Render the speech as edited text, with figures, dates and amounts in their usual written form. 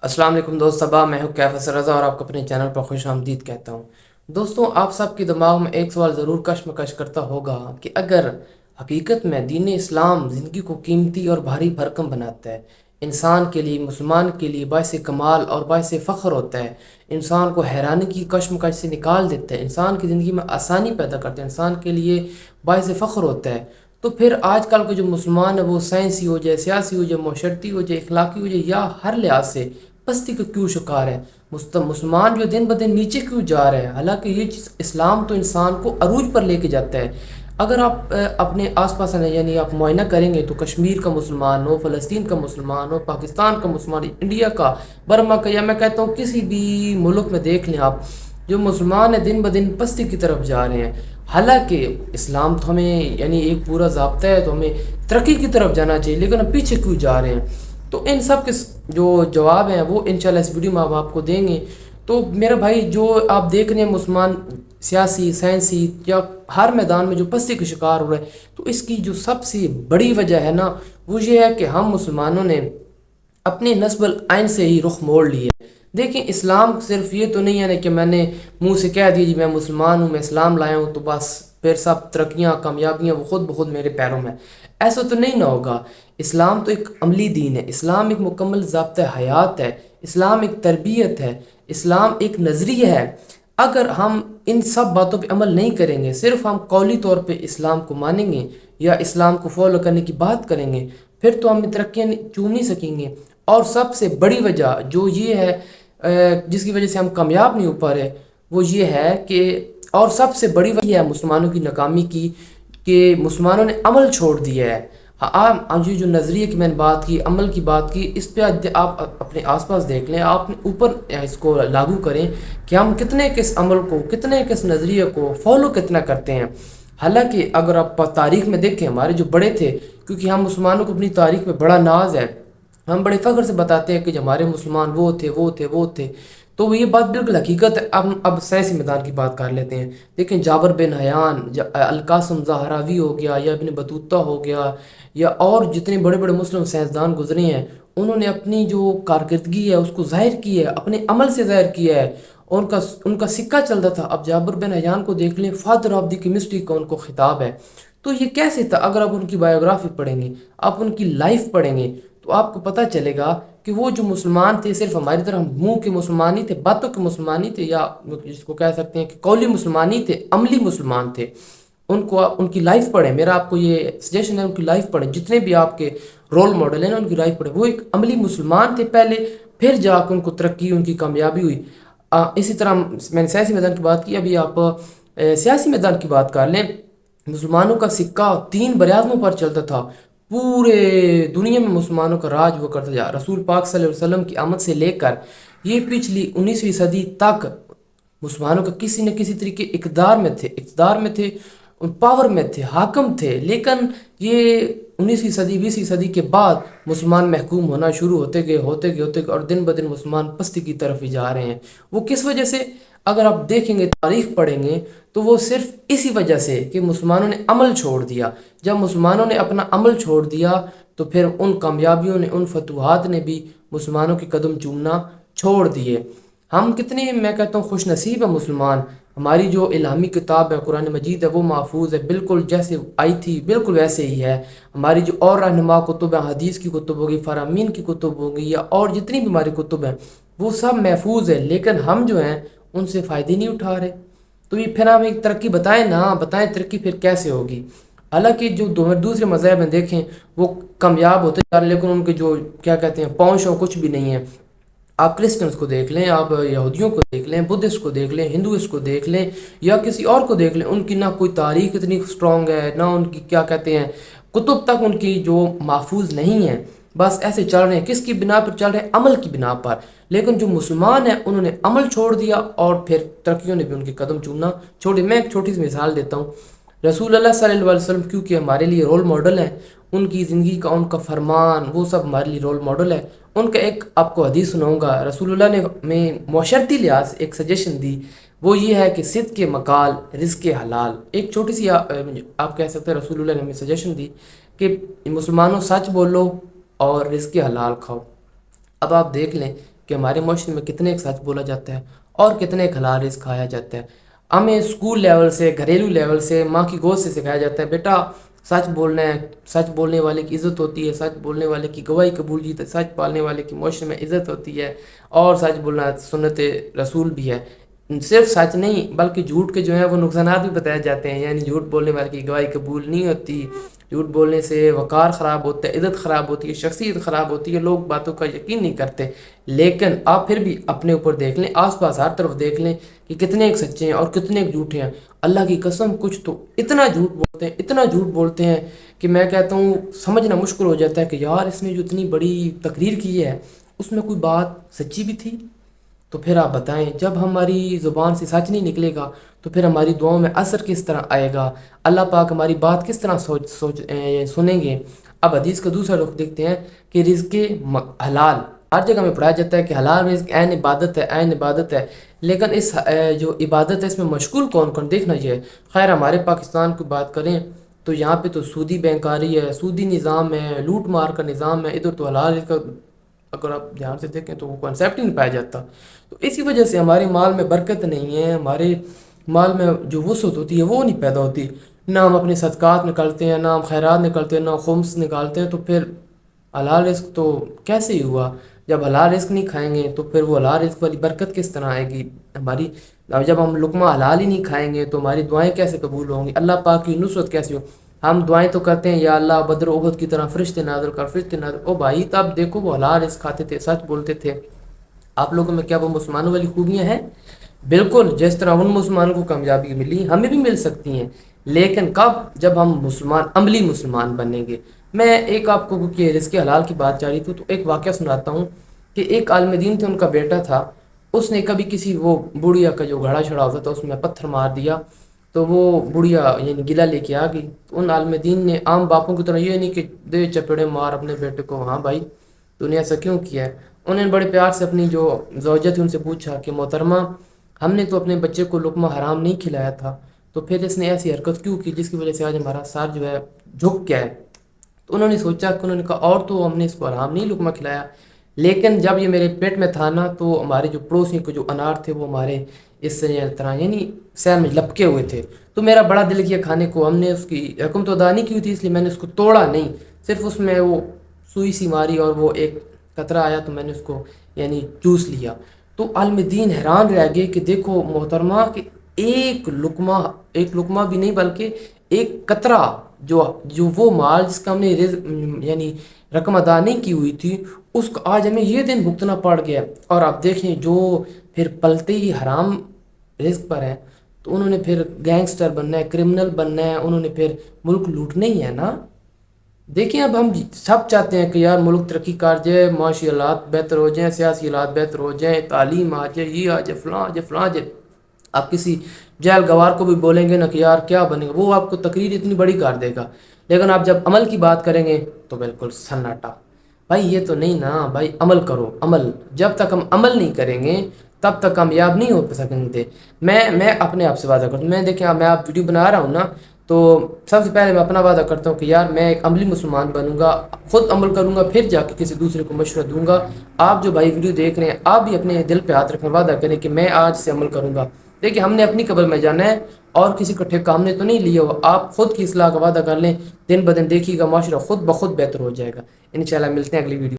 السلام علیکم دوست صبا، میں ہوں کیفر رضا اور آپ کو اپنے چینل پر خوش آمدید کہتا ہوں۔ دوستوں، آپ سب کے دماغ میں ایک سوال ضرور کشمکش کرتا ہوگا کہ اگر حقیقت میں دین اسلام زندگی کو قیمتی اور بھاری بھرکم بناتا ہے، انسان کے لیے، مسلمان کے لیے باعث کمال اور باعث فخر ہوتا ہے، انسان کو حیرانی کی کشمکش سے نکال دیتا ہے، انسان کی زندگی میں آسانی پیدا کرتا ہے، انسان کے لیے باعث فخر ہوتا ہے، تو پھر آج کل کے جو مسلمان ہے وہ سائنسی ہو جائے، سیاسی ہو جائے، معاشرتی ہو جائے، اخلاقی ہو جائے، یا ہر لحاظ سے پستی کا کیوں شکار ہے؟ مسلمان جو دن بدن نیچے کیوں جا رہے ہیں؟ حالانکہ یہ چیز اسلام تو انسان کو عروج پر لے کے جاتا ہے۔ اگر آپ اپنے آس پاس یعنی آپ معائنہ کریں گے تو کشمیر کا مسلمان ہو، فلسطین کا مسلمان ہو، پاکستان کا مسلمان، انڈیا کا، برما کا، یا میں کہتا ہوں کسی بھی ملک میں دیکھ لیں آپ، جو مسلمان ہیں دن بدن پستی کی طرف جا رہے ہیں۔ حالانکہ اسلام تو ہمیں یعنی ایک پورا ضابطہ ہے، تو ہمیں ترقی کی طرف جانا چاہیے، لیکن ہم پیچھے کیوں جا رہے ہیں؟ تو ان سب کے جو جواب ہیں وہ انشاءاللہ اس ویڈیو میں آپ کو دیں گے۔ تو میرا بھائی، جو آپ دیکھ رہے ہیں مسلمان سیاسی، سائنسی یا ہر میدان میں جو پستی کا شکار ہو رہا ہے، تو اس کی جو سب سے بڑی وجہ ہے نا، وہ یہ ہے کہ ہم مسلمانوں نے اپنی نسب العین سے ہی رخ موڑ لی ہے۔ دیکھیں، اسلام صرف یہ تو نہیں ہے نا کہ میں نے منہ سے کہہ دیا جی میں مسلمان ہوں، میں اسلام لایا ہوں، تو بس پھر سب ترقیاں، کامیابیاں وہ خود بخود میرے پیروں میں، ایسا تو نہیں نہ ہوگا۔ اسلام تو ایک عملی دین ہے، اسلام ایک مکمل ضابطۂ حیات ہے، اسلام ایک تربیت ہے، اسلام ایک نظریہ ہے۔ اگر ہم ان سب باتوں پہ عمل نہیں کریں گے، صرف ہم قولی طور پہ اسلام کو مانیں گے یا اسلام کو فالو کرنے کی بات کریں گے، پھر تو ہم ترقیاں چوم نہیں سکیں گے۔ اور سب سے بڑی وجہ جو یہ ہے، جس کی وجہ سے ہم کامیاب نہیں ہو پا رہے، وہ یہ ہے کہ، اور سب سے بڑی وجہ ہے مسلمانوں کی ناکامی کی، کہ مسلمانوں نے عمل چھوڑ دیا ہے۔ یہ جو نظریے کی میں نے بات کی، عمل کی بات کی، اس پہ آپ اپنے آس پاس دیکھ لیں، آپ اوپر اس کو لاگو کریں کہ ہم کتنے کس عمل کو، کتنے کس نظریے کو فالو کتنا کرتے ہیں۔ حالانکہ اگر آپ تاریخ میں دیکھیں، ہمارے جو بڑے تھے، کیونکہ ہم مسلمانوں کو اپنی تاریخ میں بڑا ناز ہے، ہم بڑے فخر سے بتاتے ہیں کہ ہمارے مسلمان وہ تھے، وہ تھے، وہ تھے، تو یہ بات بالکل حقیقت ہے۔ اب سیاسی میدان کی بات کر لیتے ہیں۔ دیکھیں، جابر بن حیان، القاسم زہراوی ہو گیا، یا ابن بطوطہ ہو گیا، یا اور جتنے بڑے بڑے مسلم سائنسدان گزرے ہیں، انہوں نے اپنی جو کارکردگی ہے اس کو ظاہر کی ہے، اپنے عمل سے ظاہر کیا ہے، اور ان کا سکہ چلتا تھا۔ اب جابر بن حیان کو دیکھ لیں، فادر آف دی کیمسٹری کا ان کو خطاب ہے۔ تو یہ کیسے تھا؟ اگر آپ ان کی بایوگرافی پڑھیں گے، آپ ان کی لائف پڑھیں گے، تو آپ کو پتہ چلے گا کہ وہ جو مسلمان تھے، صرف ہماری طرح منہ کے مسلمان نہیں تھے، باتوں کے مسلمان نہیں تھے، یا جس کو کہہ سکتے ہیں کہ قولی مسلمان نہیں تھے، عملی مسلمان تھے۔ ان کی لائف پڑھیں، میرا آپ کو یہ سجیشن ہے، ان کی لائف پڑھیں، جتنے بھی آپ کے رول ماڈل ہیں نا، ان کی لائف پڑھیں۔ وہ ایک عملی مسلمان تھے پہلے، پھر جا کے ان کو ترقی، ان کی کامیابی ہوئی۔ اسی طرح میں نے سیاسی میدان کی بات کی، ابھی آپ سیاسی میدان کی بات کر لیں، مسلمانوں کا سکہ 3 براعظموں پر چلتا تھا، پورے دنیا میں مسلمانوں کا راج ہوا کرتا تھا۔ رسول پاک صلی اللہ علیہ وسلم کی آمد سے لے کر یہ پچھلی 19ویں صدی تک مسلمانوں کا کسی نہ کسی طریقے اقتدار میں تھے، پاور میں تھے، حاکم تھے، لیکن یہ 19ویں صدی 20ویں صدی کے بعد مسلمان محکوم ہونا شروع ہوتے گئے اور دن بدن مسلمان پستی کی طرف ہی جا رہے ہیں۔ وہ کس وجہ سے؟ اگر آپ دیکھیں گے، تاریخ پڑھیں گے، تو وہ صرف اسی وجہ سے کہ مسلمانوں نے عمل چھوڑ دیا۔ جب مسلمانوں نے اپنا عمل چھوڑ دیا، تو پھر ان کامیابیوں نے، ان فتوحات نے بھی مسلمانوں کے قدم چومنا چھوڑ دیے۔ ہم کتنے، میں کہتا ہوں، خوش نصیب ہیں مسلمان۔ ہماری جو الہامی کتاب ہے، قرآن مجید ہے، وہ محفوظ ہے، بالکل جیسے آئی تھی بالکل ویسے ہی ہے۔ ہماری جو اور رہنما کتب ہیں، حدیث کی کتب ہوگی، فرامین کی کتب ہوگی، یا اور جتنی بھی ہماری کتب ہیں، وہ سب محفوظ ہے، لیکن ہم جو ہیں ان سے فائدے نہیں اٹھا رہے۔ تو یہ پھر ہم ایک ترقی بتائیں ترقی پھر کیسے ہوگی؟ حالانکہ جو دوسرے مذاہب میں دیکھیں، وہ کامیاب ہوتے جا رہے ہیں، لیکن ان کے جو کیا کہتے ہیں پہنچ کچھ بھی نہیں ہے۔ آپ کرسچنس کو دیکھ لیں، آپ یہودیوں کو دیکھ لیں، بدھسٹ کو دیکھ لیں، ہندوئسٹ کو دیکھ لیں، یا کسی اور کو دیکھ لیں، ان کی نہ کوئی تاریخ اتنی سٹرونگ ہے، نہ ان کی کیا کہتے ہیں کتب تک ان کی جو محفوظ نہیں ہے، بس ایسے چل رہے ہیں۔ کس کی بنا پر چل رہے ہیں؟ عمل کی بنا پر۔ لیکن جو مسلمان ہیں، انہوں نے عمل چھوڑ دیا، اور پھر ترقیوں نے بھی ان کے قدم چومنا چھوڑے۔ میں ایک چھوٹی سی مثال دیتا ہوں۔ رسول اللہ صلی اللہ علیہ وسلم کیونکہ ہمارے لیے رول ماڈل ہیں، ان کی زندگی کا، ان کا فرمان، وہ سب ہمارے لیے رول ماڈل ہے۔ ان کا ایک آپ کو حدیث سناؤں گا، رسول اللہ نے میں معاشرتی لحاظ سے ایک سجیشن دی، وہ یہ ہے کہ صدق مقال، رزق حلال۔ ایک چھوٹی سی آپ کہہ سکتے ہیں رسول اللہ نے ہمیں سجیشن دی کہ مسلمانوں سچ بولو اور رزق حلال کھاؤ۔ اب آپ دیکھ لیں کہ ہمارے معاشرے میں کتنے ایک سچ بولا جاتا ہے اور کتنے ایک حلال رزق کھایا جاتا ہے۔ ہمیں اسکول لیول سے، گھریلو لیول سے، ماں کی گود سے سکھایا جاتا ہے بیٹا سچ بولنا ہے، سچ بولنے والے کی عزت ہوتی ہے، سچ بولنے والے کی گواہی قبول جیت ہے، سچ پالنے والے کی معاشرے میں عزت ہوتی ہے، اور سچ بولنا سنت رسول بھی ہے۔ صرف سچ نہیں بلکہ جھوٹ کے جو ہیں وہ نقصانات بھی بتائے جاتے ہیں، یعنی جھوٹ بولنے والے کی گواہی قبول نہیں ہوتی، جھوٹ بولنے سے وقار خراب ہوتا ہے، عزت خراب ہوتی ہے، شخصیت خراب ہوتی ہے، لوگ باتوں کا یقین نہیں کرتے۔ لیکن آپ پھر بھی اپنے اوپر دیکھ لیں، آس پاس ہر طرف دیکھ لیں کہ کتنے ایک سچے ہیں اور کتنے ایک جھوٹے ہیں۔ اللہ کی قسم کچھ تو اتنا جھوٹ بولتے ہیں، اتنا جھوٹ بولتے ہیں کہ میں کہتا ہوں سمجھنا مشکل ہو جاتا ہے کہ یار اس نے جو اتنی بڑی تقریر کی ہے اس میں کوئی بات سچی بھی تھی؟ تو پھر آپ بتائیں، جب ہماری زبان سے سچ نہیں نکلے گا تو پھر ہماری دعاؤں میں اثر کس طرح آئے گا؟ اللہ پاک ہماری بات کس طرح سنیں گے؟ اب حدیث کا دوسرا رخ دیکھتے ہیں کہ رزق حلال ہر جگہ میں پڑھایا جاتا ہے کہ حلال رزق عین عبادت ہے، عین عبادت ہے، لیکن اس جو عبادت ہے اس میں مشغول کون کون دیکھنا چاہیے۔ خیر ہمارے پاکستان کی بات کریں تو یہاں پہ تو سودی بینکاری ہے، سودی نظام ہے، لوٹ مار کا نظام ہے، ادھر تو حلال رزق اگر آپ دھیان سے دیکھیں تو وہ کنسیپٹ ہی نہیں پایا جاتا۔ تو اسی وجہ سے ہمارے مال میں برکت نہیں ہے، ہمارے مال میں جو وسعت ہوتی ہے وہ نہیں پیدا ہوتی، نہ ہم اپنے صدقات نکالتے ہیں، نہ ہم خیرات نکالتے ہیں، نہ خمس نکالتے ہیں، تو پھر حلال رزق تو کیسے ہی ہوا؟ جب حلال رزق نہیں کھائیں گے تو پھر وہ حلال رزق والی برکت کس طرح آئے گی ہماری؟ جب ہم لقمہ حلال ہی نہیں کھائیں گے تو ہماری دعائیں کیسے قبول ہوں گی؟ اللہ پاک کی نصرت کیسے ہو؟ ہم دعائیں تو کرتے ہیں یا اللہ بدر و احد کی طرح فرشتے نازل کر، فرشتے نازل، او بھائی تب دیکھو وہ حلال رزق کھاتے تھے، سچ بولتے تھے۔ آپ لوگوں میں کیا وہ مسلمانوں والی خوبیاں ہیں؟ بالکل، جس طرح ان مسلمانوں کو کامیابی ملی ہمیں بھی مل سکتی ہیں، لیکن کب؟ جب ہم مسلمان عملی مسلمان بنیں گے۔ میں ایک آپ کو کہ رزق حلال کی بات جاری تھی تو ایک واقعہ سناتا ہوں کہ ایک عالم دین تھے، ان کا بیٹا تھا، اس نے کبھی کسی وہ بڑھیا کا جو گھڑا چھڑا ہوتا تھا اس میں پتھر مار دیا، تو وہ بڑھیا یعنی گلہ لے کے آ گئی۔ تو ان عالم دین نے عام باپوں کی طرح یہ نہیں کہ دے چپڑے مار اپنے بیٹے کو، ہاں بھائی تو نے ایسا کیوں کیا ہے؟ انہوں نے بڑے پیار سے اپنی جو زوجہ تھی ان سے پوچھا کہ محترمہ ہم نے تو اپنے بچے کو لقمہ حرام نہیں کھلایا تھا، تو پھر اس نے ایسی حرکت کیوں کی جس کی وجہ سے آج ہمارا سار جو ہے جھک گیا ہے؟ تو انہوں نے سوچا کہ انہوں نے کہا اور تو ہم نے اس کو حرام نہیں لقمہ کھلایا، لیکن جب یہ میرے پیٹ میں تھا نا تو ہمارے جو پڑوسی کو جو انار تھے وہ ہمارے اس سے طرح یعنی سیر میں لپکے ہوئے تھے، تو میرا بڑا دل کیا کھانے کو، ہم نے اس کی رقم تو ادا نہیں کی تھی اس لیے میں نے اس کو توڑا نہیں، صرف اس میں وہ سوئی سی ماری اور وہ ایک قطرہ آیا تو میں نے اس کو یعنی چوس لیا۔ تو عالم دین حیران رہ گئے کہ دیکھو محترمہ کہ ایک لقمہ بھی نہیں بلکہ ایک قطرہ جو وہ مال جس کا ہم نے یعنی رقم ادا نہیں کی ہوئی تھی اس کو آج ہمیں یہ دن بھگتنا پڑ گیا۔ اور آپ دیکھیں جو پھر پلتے ہی حرام رزق پر ہے تو انہوں نے پھر گینگسٹر بننا ہے، کرمنل بننا ہے، انہوں نے پھر ملک لوٹنا ہی ہے نا۔ دیکھیں اب ہم سب چاہتے ہیں کہ یار ملک ترقی کر جائے، معاشی حالات بہتر ہو جائیں، سیاسی حالات بہتر ہو جائیں، تعلیم آ جائے، یہ آ جائے، فلاں آ جائے، فلاں آ جائے۔ آپ کسی جیل گوار کو بھی بولیں گے نا کہ یار کیا بنے گا، وہ آپ کو تقریر اتنی بڑی کر دے گا، لیکن آپ جب عمل کی بات کریں گے تو بالکل سناٹا۔ بھائی یہ تو نہیں نا، بھائی عمل کرو، عمل جب تک ہم عمل نہیں کریں گے تب تک کامیاب نہیں ہو سکیں گے۔ میں اپنے آپ سے وعدہ کرتا ہوں، میں دیکھیں میں آپ ویڈیو بنا رہا ہوں نا تو سب سے پہلے میں اپنا وعدہ کرتا ہوں کہ یار میں ایک عملی مسلمان بنوں گا، خود عمل کروں گا، پھر جا کے کسی دوسرے کو مشورہ دوں گا۔ آپ جو بھائی ویڈیو دیکھ رہے ہیں آپ بھی اپنے دل پہ ہاتھ رکھنے وعدہ کریں کہ میں آج سے عمل کروں گا۔ دیکھیں ہم نے اپنی قبر میں جانا ہے اور کسی کو ٹھیکہ ہم نے تو نہیں لیا ہوا، آپ خود کی اصلاح کا وعدہ کر لیں، دن بدن دیکھیے گا معاشرہ خود بخود بہتر ہو جائے گا۔ انشاءاللہ ملتے ہیں اگلی ویڈیو۔